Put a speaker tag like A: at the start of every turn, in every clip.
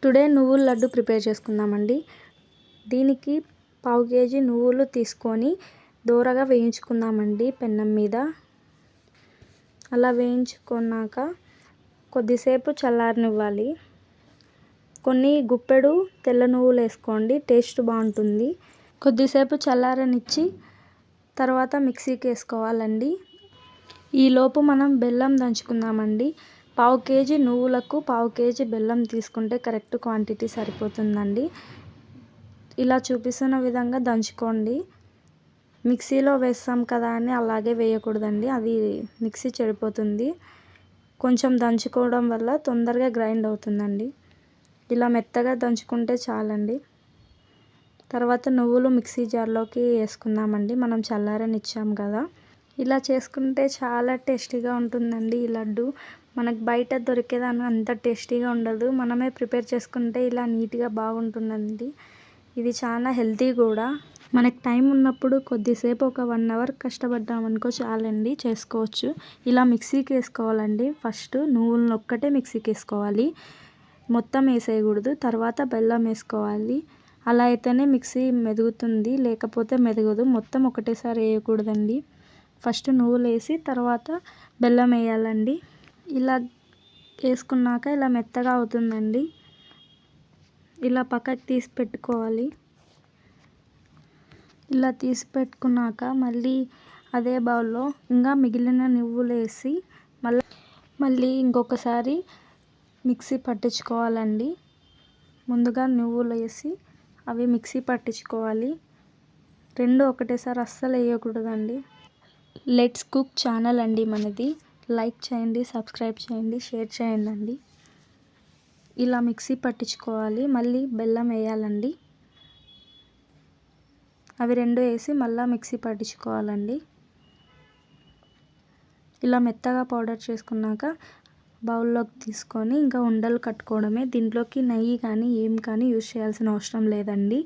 A: Today నువ్వుల laddu prepare చేసుకుందామండి. దీనికి 1/2 కేజీ నువ్వులు తీసుకొని దోరగా వేయించుకుందామండి పెనం మీద. అలా వేయించుకున్నాక కొద్దిసేపు చల్లారనివ్వాలి. కొన్ని గుప్పెడు తెల్ల నువ్వులు వేసుకోండి, టేస్ట్ బాగుంటుంది. కొద్దిసేపు చల్లారనిచ్చి తర్వాత మిక్సీకి వేసుకోవాలండి. ఈలోపు మనం బెల్లం దంచుకుందామండి. 1/2 కేజీ నువ్వులకు 1/2 కేజీ బెల్లం తీసుకుంటే కరెక్ట్ క్వాంటిటీ సరిపోతుందండి. ఇలా చూపిస్తున్న విధంగా దంచుకోండి. మిక్సీలో వేస్తాం కదా అని అలాగే వేయకూడదండి, అది మిక్సీ చెడిపోతుంది. కొంచెం దంచుకోవడం వల్ల తొందరగా గ్రైండ్ అవుతుందండి. ఇలా మెత్తగా దంచుకుంటే చాలండి. తర్వాత నువ్వులు మిక్సీ జార్లోకి వేసుకుందామండి. మనం చల్లారనిచ్చాం కదా. ఇలా చేసుకుంటే చాలా టేస్టీగా ఉంటుందండి ఈ లడ్డు. మనకు బయట దొరికేదాన్ని అంత టేస్టీగా ఉండదు. మనమే ప్రిపేర్ చేసుకుంటే ఇలా నీట్గా బాగుంటుందండి. ఇది చాలా హెల్తీ కూడా. మనకు టైం ఉన్నప్పుడు కొద్దిసేపు ఒక 1 అవర్ కష్టపడ్డామనుకో చాలండి, చేసుకోవచ్చు. ఇలా మిక్సీకి వేసుకోవాలండి. ఫస్ట్ నువ్వులను ఒక్కటే మిక్సీకి వేసుకోవాలి, మొత్తం వేసేయకూడదు. తర్వాత బెల్లం వేసుకోవాలి. అలా అయితేనే మిక్సీ మెదుగుతుంది, లేకపోతే మెదగదు. మొత్తం ఒకటేసారి వేయకూడదండి. ఫస్ట్ నువ్వులు వేసి తర్వాత బెల్లం వేయాలండి. ఇలా వేసుకున్నాక ఇలా మెత్తగా అవుతుందండి. ఇలా పక్కకు తీసి పెట్టుకోవాలి. ఇలా తీసి పెట్టుకున్నాక మళ్ళీ అదే బౌల్లో ఇంకా మిగిలిన నువ్వులు వేసి మళ్ళీ ఇంకొకసారి మిక్సీ పట్టించుకోవాలండి. ముందుగా నువ్వులు వేసి అవి మిక్సీ పట్టించుకోవాలి. రెండు ఒకటేసారి అస్సలు వేయకూడదండి. లెట్స్ కుక్ ఛానల్ అండి మనది. లైక్ చేయండి, సబ్స్క్రైబ్ చేయండి, షేర్ చేయండి అండి. ఇలా మిక్సీ పట్టించుకోవాలి. మళ్ళీ బెల్లం వేయాలండి. అవి రెండు వేసి మళ్ళీ మిక్సీ పట్టించుకోవాలండి. ఇలా మెత్తగా పౌడర్ చేసుకున్నాక బౌల్లోకి తీసుకొని ఇంకా ఉండలు కట్టుకోవడమే. దీంట్లోకి నెయ్యి కానీ ఏం కానీ యూజ్ చేయాల్సిన అవసరం లేదండి.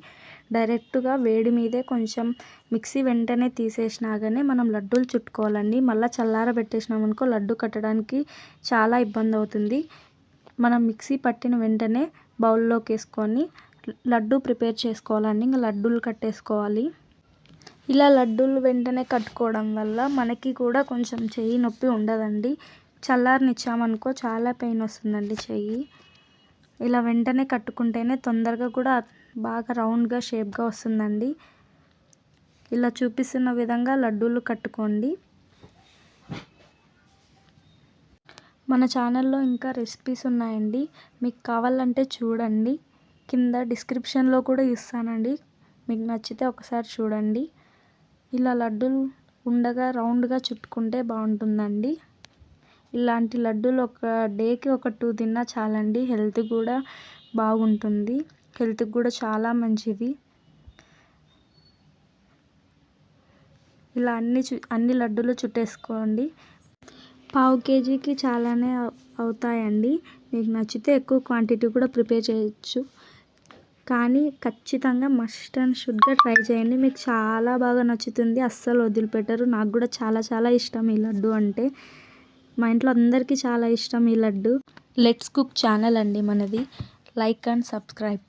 A: డైరెక్ట్గా వేడి మీదే కొంచెం మిక్సీ వెంటనే తీసేసినాగానే మనం లడ్డూలు చుట్టుకోవాలండి. మళ్ళీ చల్లారబెట్టేసినామనుకో లడ్డు కట్టడానికి చాలా ఇబ్బంది అవుతుంది. మనం మిక్సీ పట్టిన వెంటనే బౌల్లోకి వేసుకొని లడ్డు ప్రిపేర్ చేసుకోవాలండి. ఇంకా లడ్డూలు కట్టేసుకోవాలి. ఇలా లడ్డూలు వెంటనే కట్టుకోవడం వల్ల మనకి కూడా కొంచెం చెయ్యి నొప్పి ఉండదండి. చల్లారనిచ్చామనుకో చాలా పెయిన్ వస్తుందండి చెయ్యి. ఇలా వెంటనే కట్టుకుంటేనే తొందరగా కూడా బాగా రౌండ్గా షేప్గా వస్తుందండి. ఇలా చూపిస్తున్న విధంగా లడ్డూలు కట్టుకోండి. మన ఛానల్లో ఇంకా రెసిపీస్ ఉన్నాయండి, మీకు కావాలంటే చూడండి. కింద డిస్క్రిప్షన్లో కూడా ఇస్తానండి, మీకు నచ్చితే ఒకసారి చూడండి. ఇలా లడ్డూలు ఉండగా రౌండ్గా చుట్టుకుంటే బాగుంటుందండి. ఇలాంటి లడ్డూలు ఒక డేకి ఒక 2 తిన్నా చాలండి. హెల్త్ కూడా బాగుంటుంది, హెల్త్కి కూడా చాలా మంచిది. ఇలా అన్ని లడ్డూలు చుట్టేసుకోండి. 1/2 కేజీకి చాలానే అవుతాయండి. మీకు నచ్చితే ఎక్కువ క్వాంటిటీ కూడా ప్రిపేర్ చేయొచ్చు. కానీ ఖచ్చితంగా మస్ట్ అండ్ షుడ్గా ట్రై చేయండి. మీకు చాలా బాగా నచ్చుతుంది, అస్సలు వదిలిపెట్టరు. నాకు కూడా చాలా చాలా ఇష్టం ఈ లడ్డు అంటే. మా ఇంట్లో అందరికీ చాలా ఇష్టం ఈ లడ్డు. లెట్స్ కుక్ ఛానల్ అండి మనది. Like and subscribe.